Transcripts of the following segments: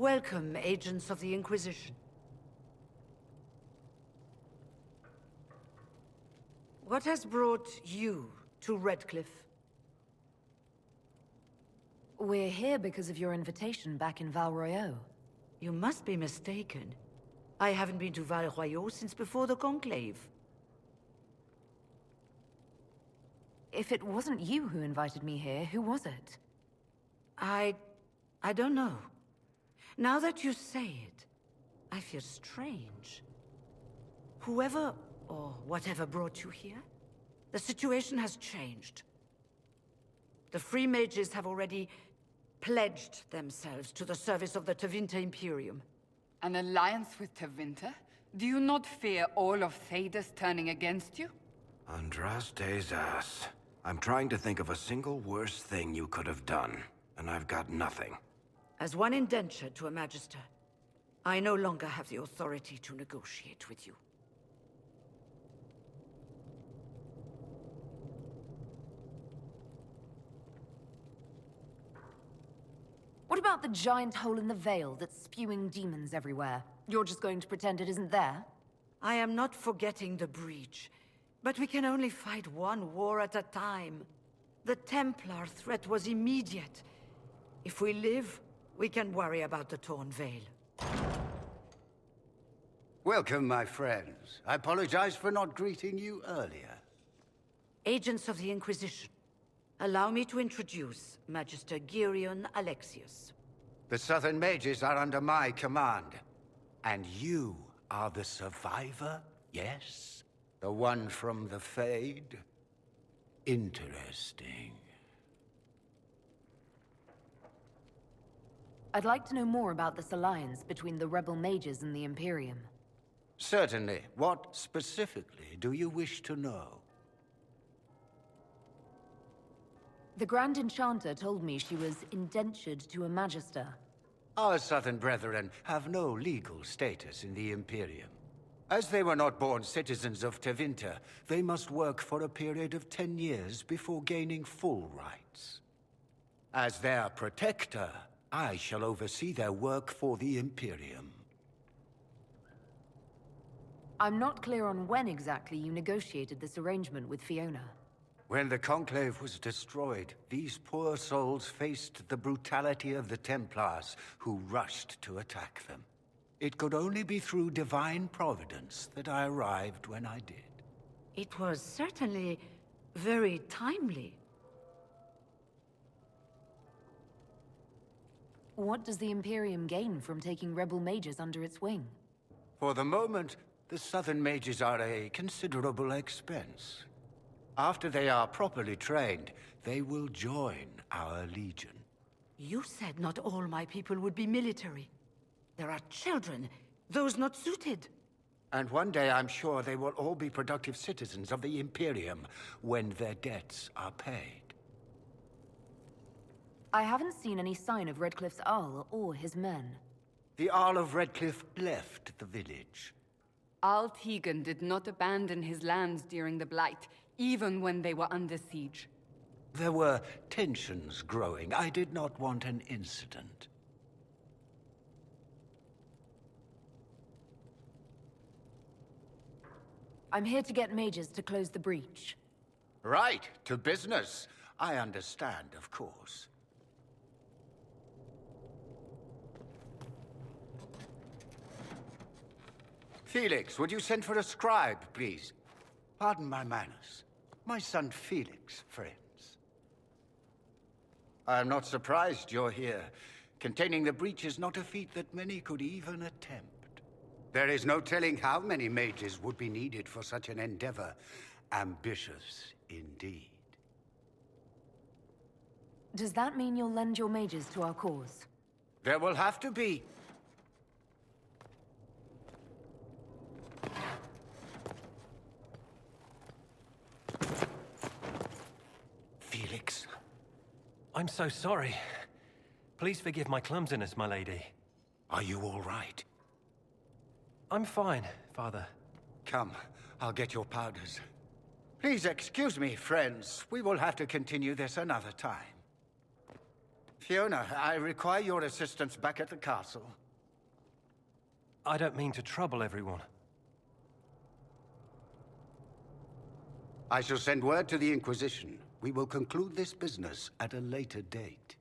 Welcome, agents of the Inquisition. What has brought you to Redcliffe? We're here because of your invitation back in Val Royeaux. You must be mistaken. I haven't been to Val Royeaux since before the Conclave. If it wasn't you who invited me here, who was it? I don't know. Now that you say it, I feel strange. Whoever or whatever brought you here, the situation has changed. The Free Mages have already pledged themselves to the service of the Tevinter Imperium. An alliance with Tevinter? Do you not fear all of Thedas turning against you? Andraste's ass. I'm trying to think of a single worse thing you could have done, and I've got nothing. As one indentured to a Magister, I no longer have the authority to negotiate with you. What about the giant hole in the veil that's spewing demons everywhere? You're just going to pretend it isn't there? I am not forgetting the breach, but we can only fight one war at a time. The Templar threat was immediate. If we live, we can worry about the torn veil. Welcome, my friends. I apologize for not greeting you earlier. Agents of the Inquisition, allow me to introduce Magister Girion Alexius. The Southern Mages are under my command. And you are the survivor, yes? The one from the Fade? Interesting. I'd like to know more about this alliance between the rebel mages and the Imperium. Certainly. What specifically do you wish to know? The Grand Enchanter told me she was indentured to a Magister. Our Southern brethren have no legal status in the Imperium. As they were not born citizens of Tevinter, they must work for a period of 10 years before gaining full rights. As their protector, I shall oversee their work for the Imperium. I'm not clear on when exactly you negotiated this arrangement with Fiona. When the Conclave was destroyed, these poor souls faced the brutality of the Templars, who rushed to attack them. It could only be through divine providence that I arrived when I did. It was certainly very timely. What does the Imperium gain from taking rebel mages under its wing? For the moment, the Southern Mages are a considerable expense. After they are properly trained, they will join our Legion. You said not all my people would be military. There are children, those not suited. And one day I'm sure they will all be productive citizens of the Imperium when their debts are paid. I haven't seen any sign of Redcliffe's Arl or his men. The Arl of Redcliffe left the village. Al Tegan did not abandon his lands during the Blight, even when they were under siege. There were tensions growing. I did not want an incident. I'm here to get mages to close the breach. Right, to business. I understand, of course. Felix, would you send for a scribe, please? Pardon my manners. My son Felix, friends. I'm not surprised you're here. Containing the breach is not a feat that many could even attempt. There is no telling how many mages would be needed for such an endeavor. Ambitious, indeed. Does that mean you'll lend your mages to our cause? There will have to be. Felix. I'm so sorry. Please forgive my clumsiness, my lady. Are you all right? I'm fine, Father. Come, I'll get your powders. Please excuse me, friends. We will have to continue this another time. Fiona, I require your assistance back at the castle. I don't mean to trouble everyone. I shall send word to the Inquisition. We will conclude this business at a later date.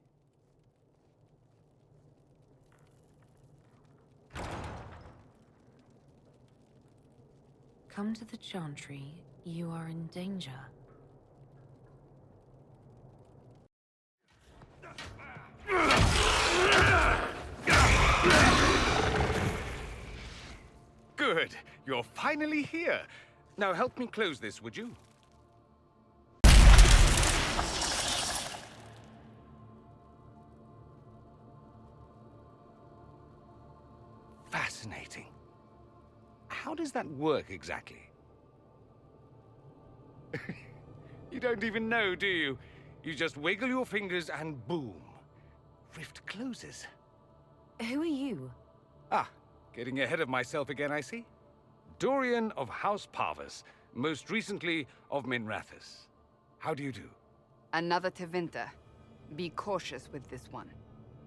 Come to the Chantry. You are in danger. Good. You're finally here. Now help me close this, would you? Fascinating. How does that work exactly? You don't even know, do you? You just wiggle your fingers and boom. Rift closes. Who are you? Ah, getting ahead of myself again, I see. Dorian of House Parvus, most recently of Minrathous. How do you do? Another Tevinter. Be cautious with this one.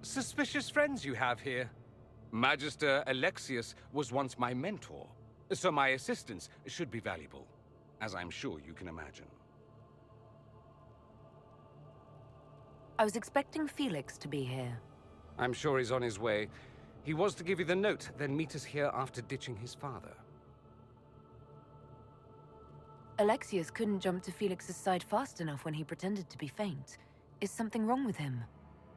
Suspicious friends you have here. Magister Alexius was once my mentor, so my assistance should be valuable, as I'm sure you can imagine. I was expecting Felix to be here. I'm sure he's on his way. He was to give you the note, then meet us here after ditching his father. Alexius couldn't jump to Felix's side fast enough when he pretended to be faint. Is something wrong with him?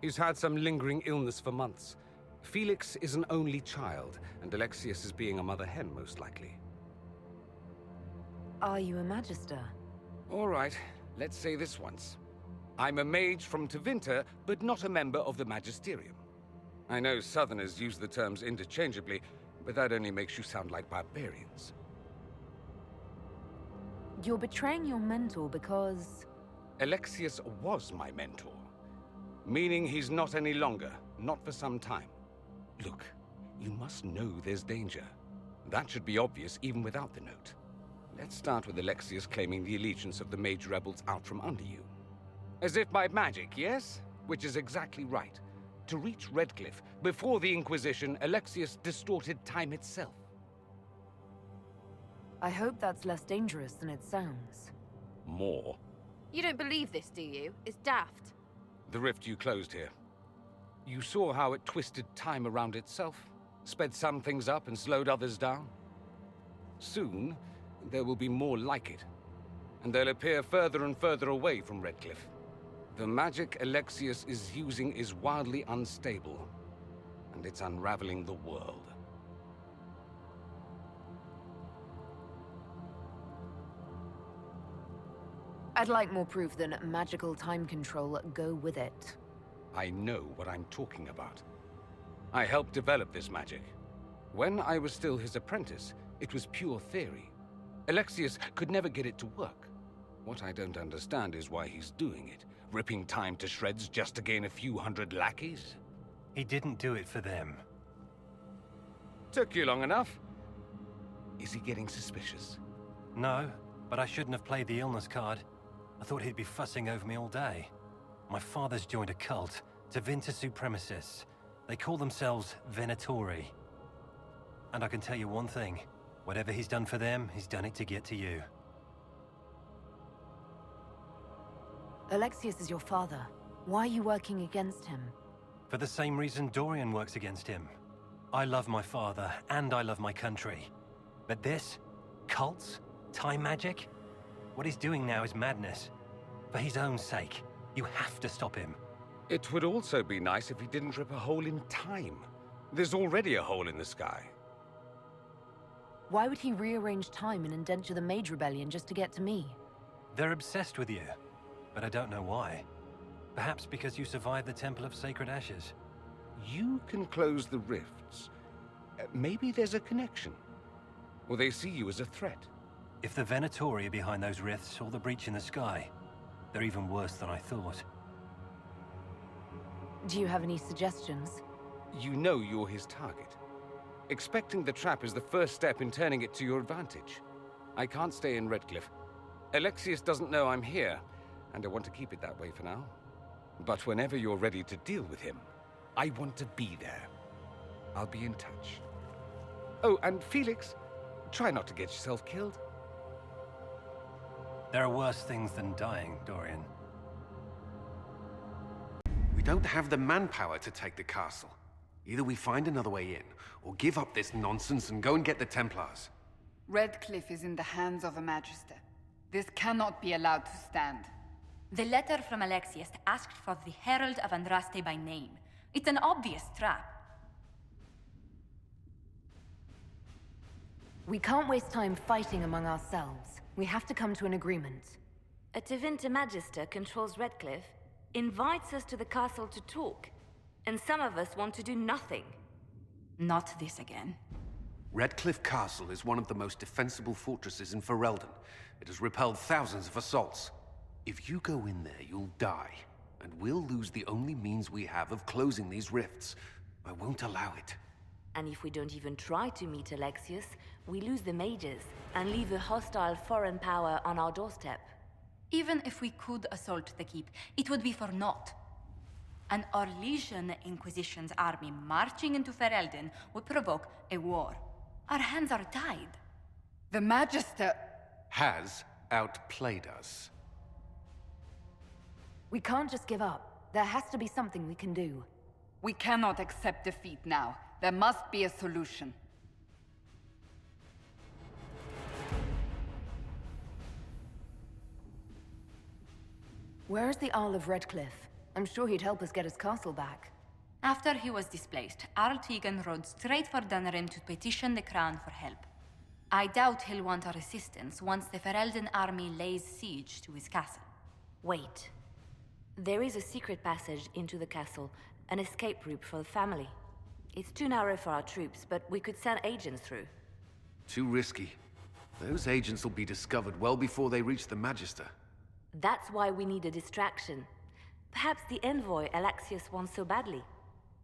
He's had some lingering illness for months. Felix is an only child, and Alexius is being a mother hen, most likely. Are you a Magister? All right, let's say this once. I'm a mage from Tevinter, but not a member of the Magisterium. I know Southerners use the terms interchangeably, but that only makes you sound like barbarians. You're betraying your mentor because... Alexius was my mentor. Meaning he's not any longer, not for some time. Look, you must know there's danger. That should be obvious even without the note. Let's start with Alexius claiming the allegiance of the mage rebels out from under you. As if by magic, yes? Which is exactly right. To reach Redcliffe, before the Inquisition, Alexius distorted time itself. I hope that's less dangerous than it sounds. More. You don't believe this, do you? It's daft. The rift you closed here. You saw how it twisted time around itself, sped some things up and slowed others down. Soon, there will be more like it, and they'll appear further and further away from Redcliffe. The magic Alexius is using is wildly unstable, and it's unraveling the world. I'd like more proof than magical time control go with it. I know what I'm talking about. I helped develop this magic. When I was still his apprentice, it was pure theory. Alexius could never get it to work. What I don't understand is why he's doing it, ripping time to shreds just to gain a few hundred lackeys. He didn't do it for them. Took you long enough. Is he getting suspicious? No, but I shouldn't have played the illness card. I thought he'd be fussing over me all day. My father's joined a cult, Tevinter supremacists. They call themselves Venatori. And I can tell you one thing. Whatever he's done for them, he's done it to get to you. Alexius is your father. Why are you working against him? For the same reason Dorian works against him. I love my father, and I love my country. But this? Cults? Time magic? What he's doing now is madness. For his own sake. You have to stop him. It would also be nice if he didn't rip a hole in time. There's already a hole in the sky. Why would he rearrange time and indenture the Mage Rebellion just to get to me? They're obsessed with you, but I don't know why. Perhaps because you survived the Temple of Sacred Ashes. You can close the rifts. Maybe there's a connection. Or they see you as a threat. If the Venatori are behind those rifts or the breach in the sky, they're even worse than I thought. Do you have any suggestions? You know you're his target. Expecting the trap is the first step in turning it to your advantage. I can't stay in Redcliffe. Alexius doesn't know I'm here, and I want to keep it that way for now. But whenever you're ready to deal with him, I want to be there. I'll be in touch. Oh, and Felix, try not to get yourself killed. There are worse things than dying, Dorian. We don't have the manpower to take the castle. Either we find another way in, or give up this nonsense and go and get the Templars. Redcliffe is in the hands of a Magister. This cannot be allowed to stand. The letter from Alexius asked for the Herald of Andraste by name. It's an obvious trap. We can't waste time fighting among ourselves. We have to come to an agreement. A Tevinter Magister controls Redcliffe, invites us to the castle to talk, and some of us want to do nothing. Not this again. Redcliffe Castle is one of the most defensible fortresses in Ferelden. It has repelled thousands of assaults. If you go in there, you'll die. And we'll lose the only means we have of closing these rifts. I won't allow it. And if we don't even try to meet Alexius, we lose the mages and leave a hostile foreign power on our doorstep. Even if we could assault the keep, it would be for naught. An Orlesian Inquisition's army marching into Ferelden would provoke a war. Our hands are tied. The Magister... Has outplayed us. We can't just give up. There has to be something we can do. We cannot accept defeat now. There must be a solution. Where's the Earl of Redcliffe? I'm sure he'd help us get his castle back. After he was displaced, Arl Tegan rode straight for Dunrim to petition the Crown for help. I doubt he'll want our assistance once the Ferelden army lays siege to his castle. Wait. There is a secret passage into the castle, an escape route for the family. It's too narrow for our troops, but we could send agents through. Too risky. Those agents will be discovered well before they reach the Magister. That's why we need a distraction. Perhaps the envoy Alexius wants so badly.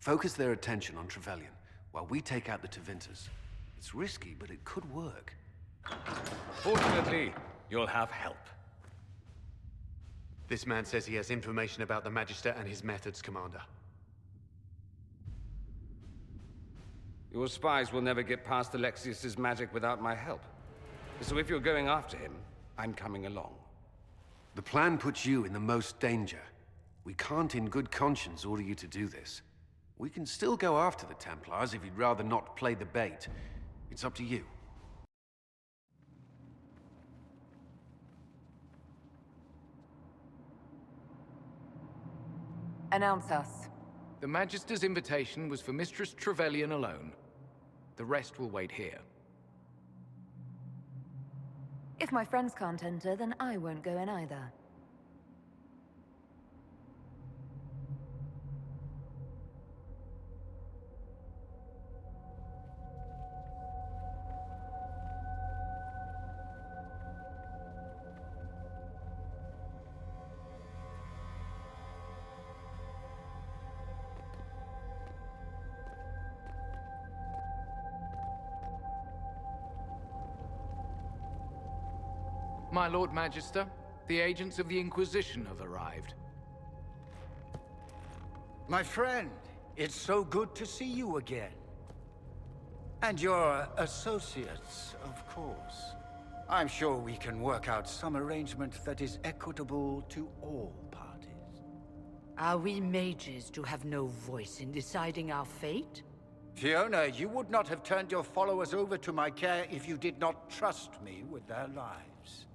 Focus their attention on Trevelyan, while we take out the Tevinters. It's risky, but it could work. Fortunately, you'll have help. This man says he has information about the Magister and his methods, Commander. Your spies will never get past Alexius's magic without my help. So if you're going after him, I'm coming along. The plan puts you in the most danger. We can't in good conscience order you to do this. We can still go after the Templars if you'd rather not play the bait. It's up to you. Announce us. The Magister's invitation was for Mistress Trevelyan alone. The rest will wait here. If my friends can't enter, then I won't go in either. My Lord Magister, the agents of the Inquisition have arrived. My friend, it's so good to see you again. And your associates, of course. I'm sure we can work out some arrangement that is equitable to all parties. Are we mages to have no voice in deciding our fate? Fiona, you would not have turned your followers over to my care if you did not trust me with their lives.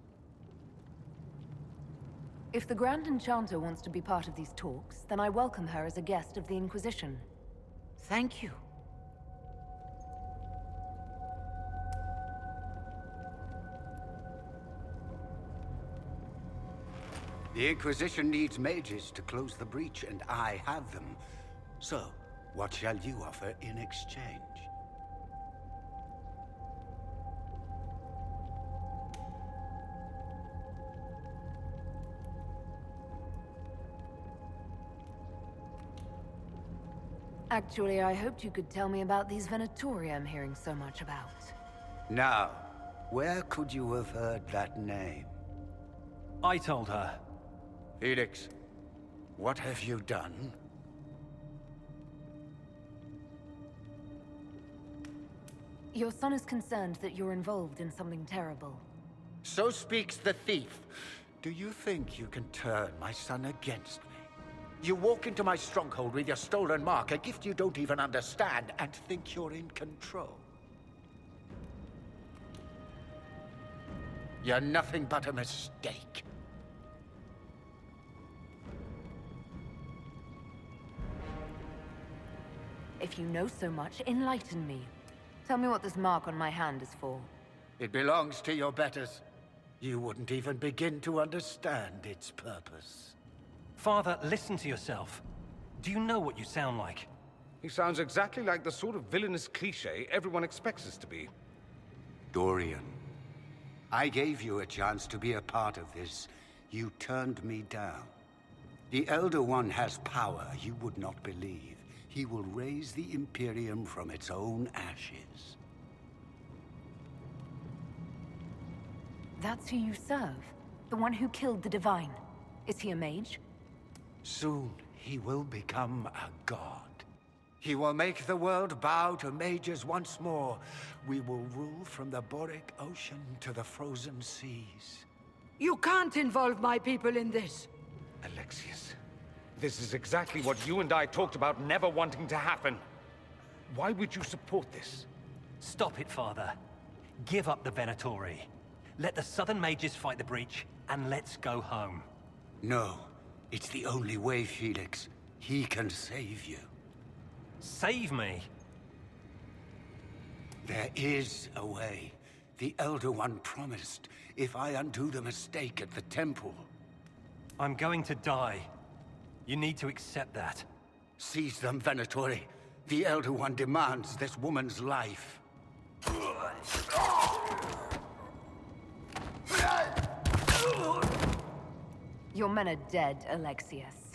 If the Grand Enchanter wants to be part of these talks, then I welcome her as a guest of the Inquisition. Thank you. The Inquisition needs mages to close the breach, and I have them. So, what shall you offer in exchange? Actually, I hoped you could tell me about these Venatori I'm hearing so much about. Now, where could you have heard that name? I told her. Felix, What have you done? Your son is concerned that you're involved in something terrible. So speaks the thief. Do you think you can turn my son against me? You walk into my stronghold with your stolen mark, a gift you don't even understand, and think you're in control. You're nothing but a mistake. If you know so much, enlighten me. Tell me what this mark on my hand is for. It belongs to your betters. You wouldn't even begin to understand its purpose. Father, listen to yourself. Do you know what you sound like? He sounds exactly like the sort of villainous cliché everyone expects us to be. Dorian, I gave you a chance to be a part of this. You turned me down. The Elder One has power you would not believe. He will raise the Imperium from its own ashes. That's who you serve? The one who killed the Divine? Is he a mage? Soon, he will become a god. He will make the world bow to mages once more. We will rule from the Boric Ocean to the frozen seas. You can't involve my people in this. Alexius, this is exactly what you and I talked about never wanting to happen. Why would you support this? Stop it, Father. Give up the Venatori. Let the Southern Mages fight the breach, and let's go home. No. It's the only way, Felix. He can save you. Save me? There is a way. The Elder One promised, if I undo the mistake at the temple. I'm going to die. You need to accept that. Seize them, Venatori. The Elder One demands this woman's life. Your men are dead, Alexius.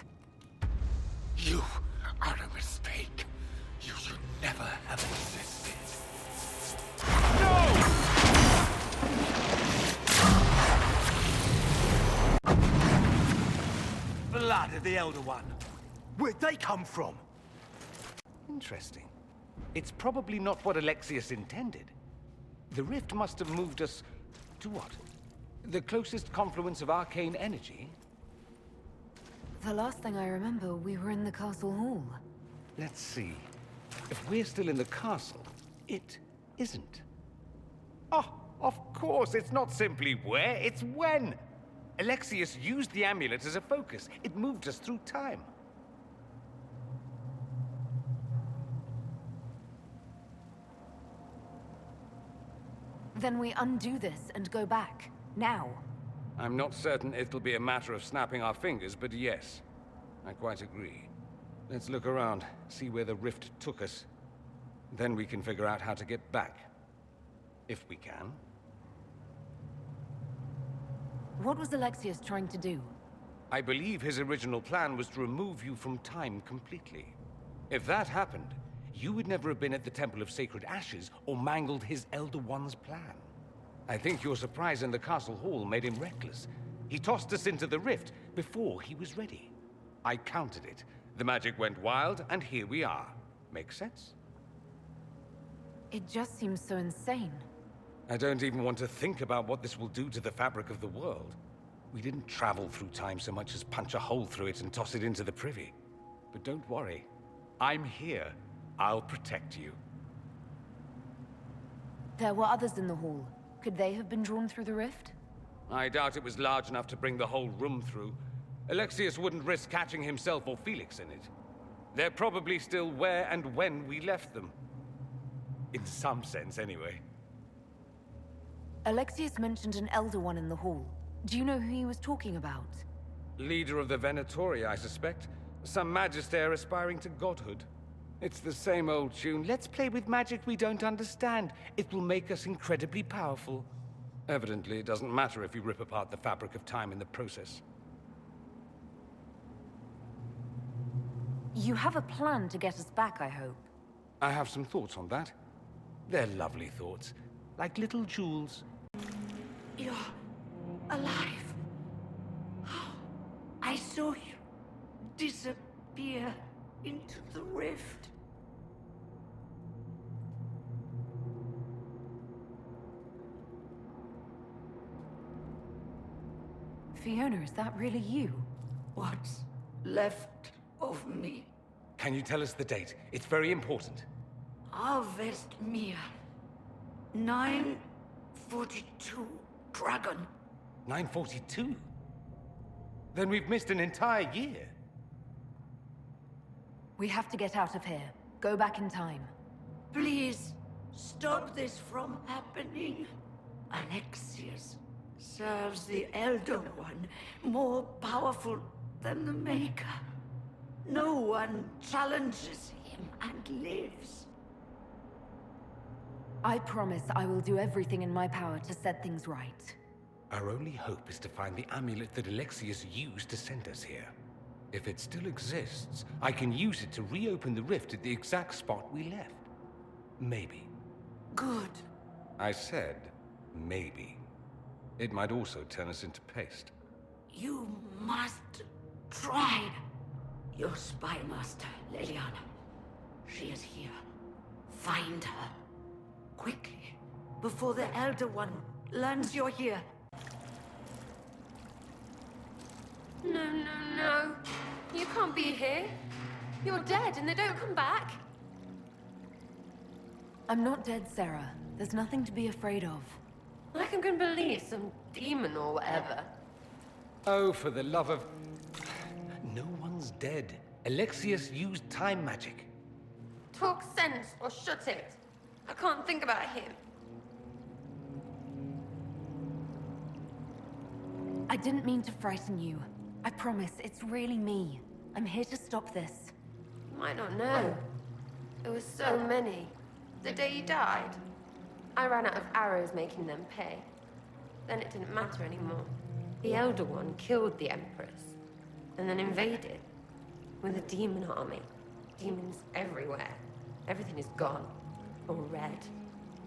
You are a mistake. You should never have existed. Blood of the Elder One. Where'd they come from? Interesting. It's probably not what Alexius intended. The rift must have moved us to what? The closest confluence of arcane energy? The last thing I remember, we were in the castle hall. Let's see. If we're still in the castle, it isn't. Oh, of course, it's not simply where, it's when! Alexius used the amulet as a focus. It moved us through time. Then we undo this and go back. Now. I'm not certain it'll be a matter of snapping our fingers, but yes. I quite agree. Let's look around, see where the rift took us. Then we can figure out how to get back. If we can. What was Alexius trying to do? I believe his original plan was to remove you from time completely. If that happened, you would never have been at the Temple of Sacred Ashes or mangled his Elder One's plan. I think your surprise in the castle hall made him reckless. He tossed us into the rift before he was ready. I countered it. The magic went wild, and here we are. Make sense? It just seems so insane. I don't even want to think about what this will do to the fabric of the world. We didn't travel through time so much as punch a hole through it and toss it into the privy. But don't worry. I'm here. I'll protect you. There were others in the hall. Could they have been drawn through the rift? I doubt it was large enough to bring the whole room through. Alexius wouldn't risk catching himself or Felix in it. They're probably still where and when we left them. In some sense, anyway. Alexius mentioned an Elder One in the hall. Do you know who he was talking about? Leader of the Venatori, I suspect. Some magister aspiring to godhood. It's the same old tune. Let's play with magic we don't understand. It will make us incredibly powerful. Evidently, it doesn't matter if you rip apart the fabric of time in the process. You have a plan to get us back, I hope. I have some thoughts on that. They're lovely thoughts. Like little jewels. You're alive. I saw you disappear into the rift. Fiona, is that really you? What's left of me? Can you tell us the date? It's very important. Harvest Mia. 942 Dragon. 942? Then we've missed an entire year. We have to get out of here. Go back in time. Please, stop this from happening. Alexius serves the Elder One, more powerful than the Maker. No one challenges him and lives. I promise I will do everything in my power to set things right. Our only hope is to find the amulet that Alexius used to send us here. If it still exists, I can use it to reopen the rift at the exact spot we left. Maybe. Good. I said, maybe. It might also turn us into paste. You must try. Your spy master, Leliana. She is here. Find her. Quickly. Before the Elder One learns you're here. No, no, no. You can't be here. You're dead and they don't come back. I'm not dead, Sarah. There's nothing to be afraid of. Like I'm gonna believe some demon or whatever. Oh, for the love of... No one's dead. Alexius used time magic. Talk sense or shut it. I can't think about him. I didn't mean to frighten you. I promise, it's really me. I'm here to stop this. You might not know. There was so many. The day you died, I ran out of arrows making them pay. Then it didn't matter anymore. The Elder One killed the Empress, and then invaded. With a demon army. Demons everywhere. Everything is gone. Or red.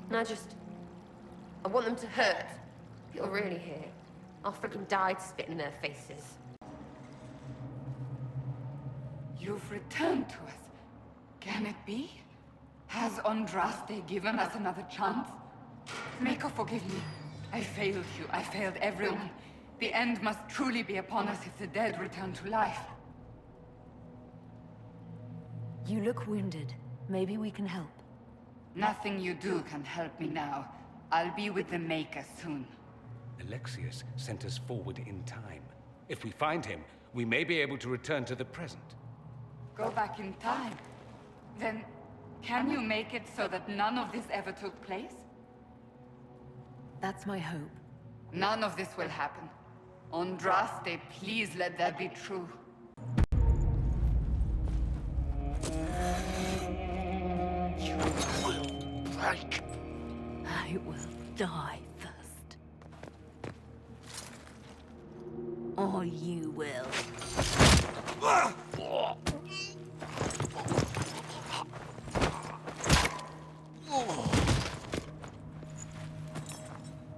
And I want them to hurt. If you're really here, I'll freaking die to spit in their faces. You've returned to us. Can it be? Has Andraste given us another chance? Maker, forgive me. I failed you. I failed everyone. The end must truly be upon us if the dead return to life. You look wounded. Maybe we can help. Nothing you do can help me now. I'll be with the Maker soon. Alexius sent us forward in time. If we find him, we may be able to return to the present. Go back in time? Then, can you make it so that none of this ever took place? That's my hope. None of this will happen. Andraste, please let that be true. You will break. I will die first. Or you will.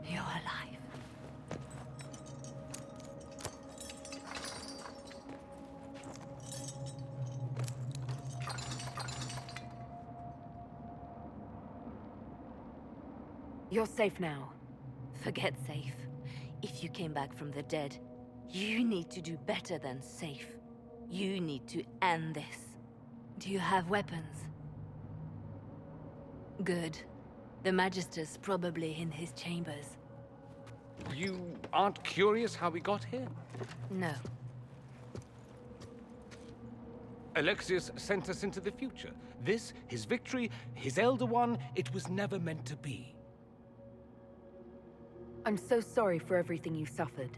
You're alive. You're safe now. Forget safe. If you came back from the dead, you need to do better than safe. You need to end this. Do you have weapons? Good. The Magister's probably in his chambers. You aren't curious how we got here? No. Alexius sent us into the future. This, his victory, his Elder One, it was never meant to be. I'm so sorry for everything you suffered.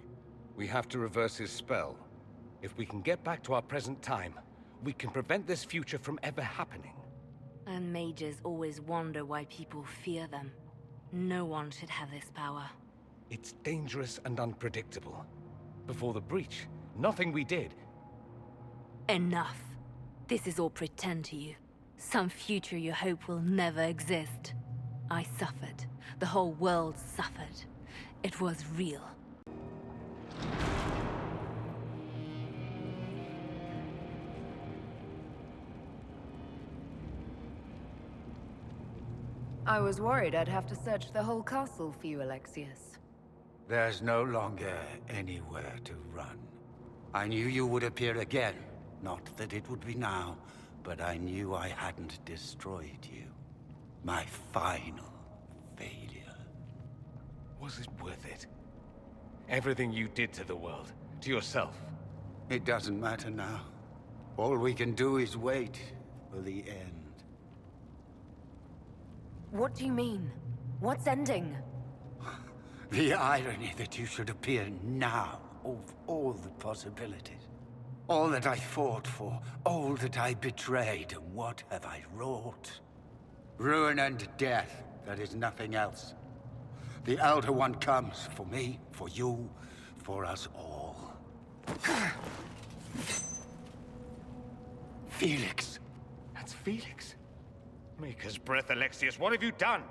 We have to reverse his spell. If we can get back to our present time, we can prevent this future from ever happening. And mages always wonder why people fear them. No one should have this power. It's dangerous and unpredictable. Before the breach, nothing we did. Enough. This is all pretend to you. Some future you hope will never exist. I suffered. The whole world suffered. It was real. I was worried I'd have to search the whole castle for you, Alexius. There's no longer anywhere to run. I knew you would appear again. Not that it would be now, but I knew I hadn't destroyed you. My final failure. Was it worth it? Everything you did to the world, to yourself. It doesn't matter now. All we can do is wait for the end. What do you mean? What's ending? The irony that you should appear now, of all the possibilities. All that I fought for, all that I betrayed, and what have I wrought? Ruin and death, that is nothing else. The Elder One comes for me, for you, for us all. Felix. That's Felix. Maker's breath, Alexius, what have you done?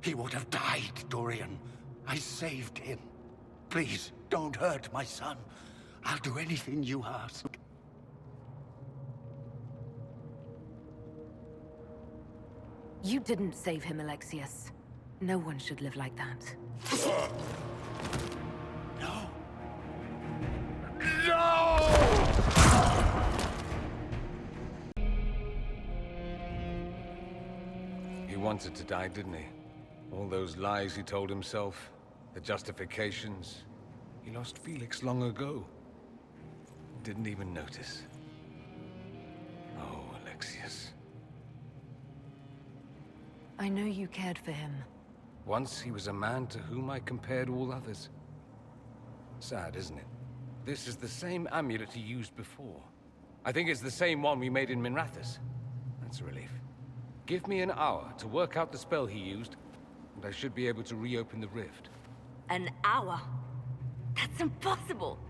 He would have died, Dorian. I saved him. Please, don't hurt my son. I'll do anything you ask. You didn't save him, Alexius. No one should live like that. No. He wanted to die, didn't he? All those lies he told himself, the justifications. He lost Felix long ago. Didn't even notice. Oh, Alexius. I know you cared for him. Once he was a man to whom I compared all others. Sad, isn't it? This is the same amulet he used before. I think it's the same one we made in Minrathous. That's a relief. Give me an hour to work out the spell he used, and I should be able to reopen the rift. An hour? That's impossible!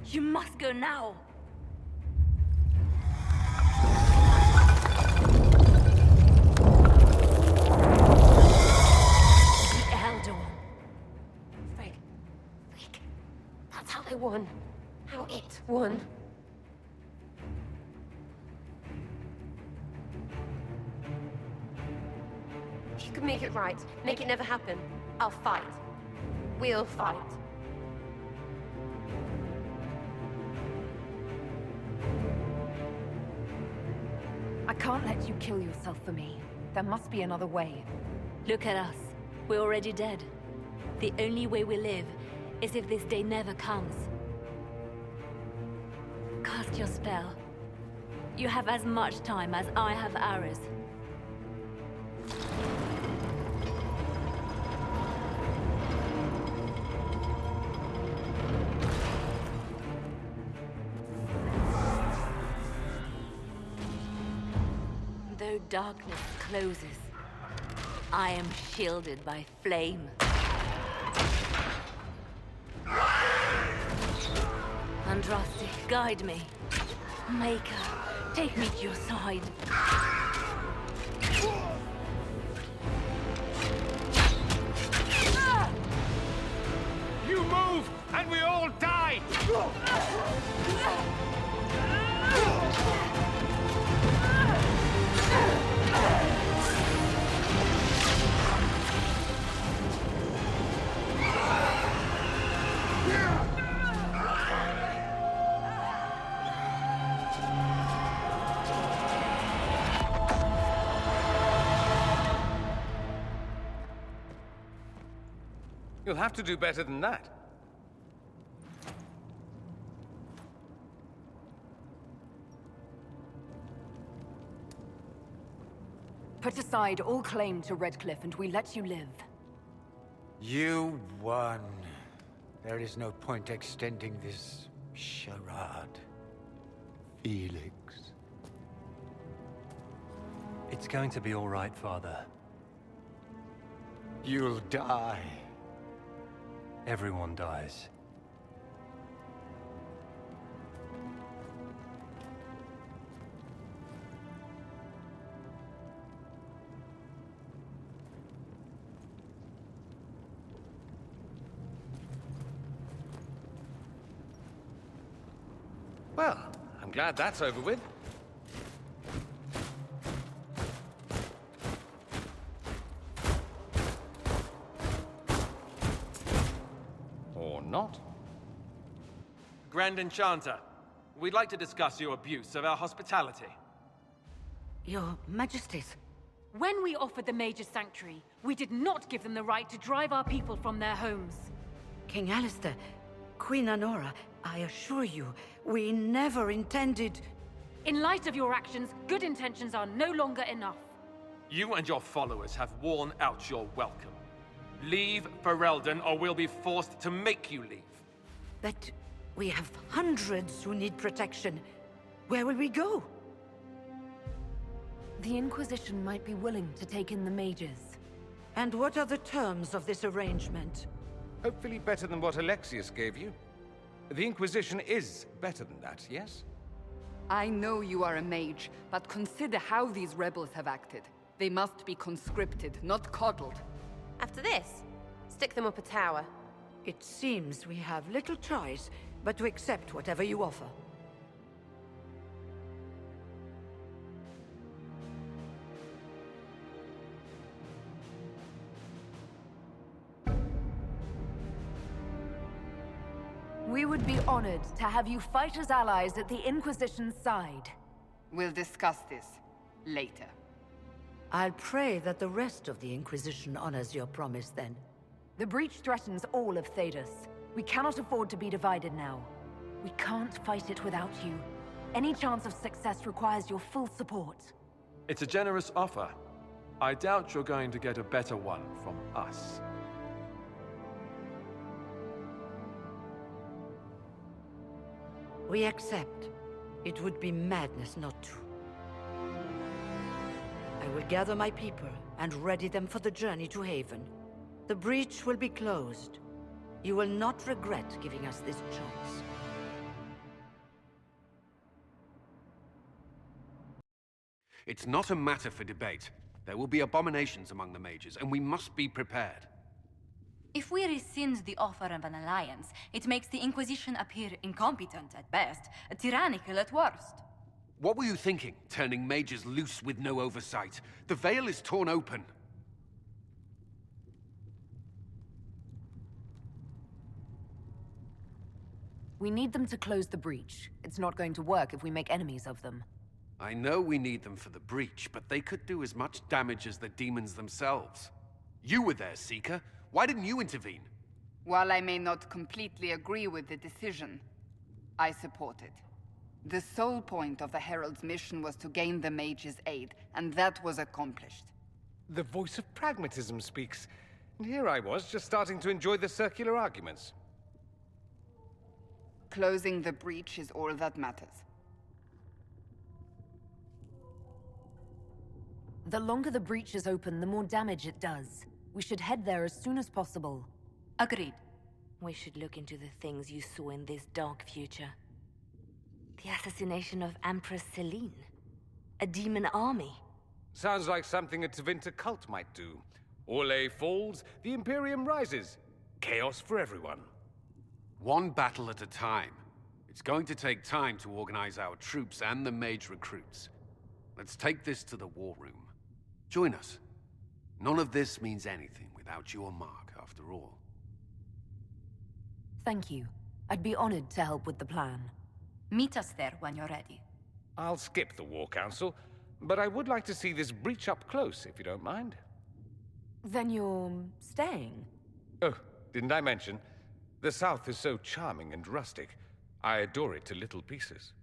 You must go now! The Elder One. Frick. That's how they won. How it won. If you can make it right, make it never happen, I'll fight. We'll fight. I can't let you kill yourself for me. There must be another way. Look at us. We're already dead. The only way we live is if this day never comes. Cast your spell. You have as much time as I have hours. Though darkness closes, I am shielded by flame. Andraste, guide me. Maker, take me to your side. You move, and we all die! You'll have to do better than that. Put aside all claim to Redcliffe and we let you live. You won. There is no point extending this charade. Felix. It's going to be all right, Father. You'll die. Everyone dies. Well, I'm glad that's over with. not? Grand Enchanter, we'd like to discuss your abuse of our hospitality. Your Majesties. When we offered the Mage's Sanctuary, we did not give them the right to drive our people from their homes. King Alistair, Queen Honora, I assure you, we never intended... In light of your actions, good intentions are no longer enough. You and your followers have worn out your welcome. Leave Ferelden, or we'll be forced to make you leave. But we have hundreds who need protection. Where will we go? The Inquisition might be willing to take in the mages. And what are the terms of this arrangement? Hopefully better than what Alexius gave you. The Inquisition is better than that, yes? I know you are a mage, but consider how these rebels have acted. They must be conscripted, not coddled. After this, stick them up a tower. It seems we have little choice but to accept whatever you offer. We would be honored to have you fight as allies at the Inquisition's side. We'll discuss this later. I'll pray that the rest of the Inquisition honors your promise then. The breach threatens all of Thedas. We cannot afford to be divided now. We can't fight it without you. Any chance of success requires your full support. It's a generous offer. I doubt you're going to get a better one from us. We accept. It would be madness not to. I will gather my people and ready them for the journey to Haven. The breach will be closed. You will not regret giving us this chance. It's not a matter for debate. There will be abominations among the mages, and we must be prepared. If we rescind the offer of an alliance, it makes the Inquisition appear incompetent at best, tyrannical at worst. What were you thinking, turning mages loose with no oversight? The veil is torn open. We need them to close the breach. It's not going to work if we make enemies of them. I know we need them for the breach, but they could do as much damage as the demons themselves. You were there, Seeker. Why didn't you intervene? While I may not completely agree with the decision, I support it. The sole point of the Herald's mission was to gain the mage's aid, and that was accomplished. The voice of pragmatism speaks. And here I was, just starting to enjoy the circular arguments. Closing the breach is all that matters. The longer the breach is open, the more damage it does. We should head there as soon as possible. Agreed. We should look into the things you saw in this dark future. The assassination of Empress Celine. A demon army. Sounds like something a Tevinter cult might do. Orlais falls, the Imperium rises. Chaos for everyone. One battle at a time. It's going to take time to organize our troops and the mage recruits. Let's take this to the war room. Join us. None of this means anything without your mark, after all. Thank you. I'd be honored to help with the plan. Meet us there when you're ready. I'll skip the War Council, but I would like to see this breach up close, if you don't mind. Then you're staying? Oh, didn't I mention? The South is so charming and rustic. I adore it to little pieces.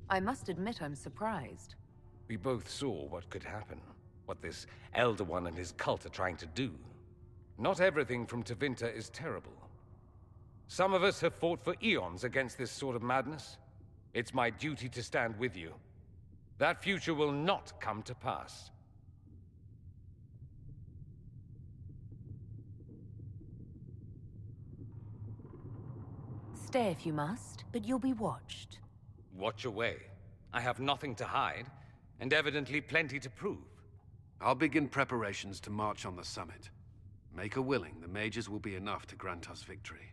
I must admit I'm surprised. We both saw what could happen. What this Elder One and his cult are trying to do. Not everything from Tevinter is terrible. Some of us have fought for eons against this sort of madness. It's my duty to stand with you. That future will not come to pass. Stay if you must, but you'll be watched. Watch away. I have nothing to hide, and evidently plenty to prove. I'll begin preparations to march on the summit. Make a willing, the mages will be enough to grant us victory.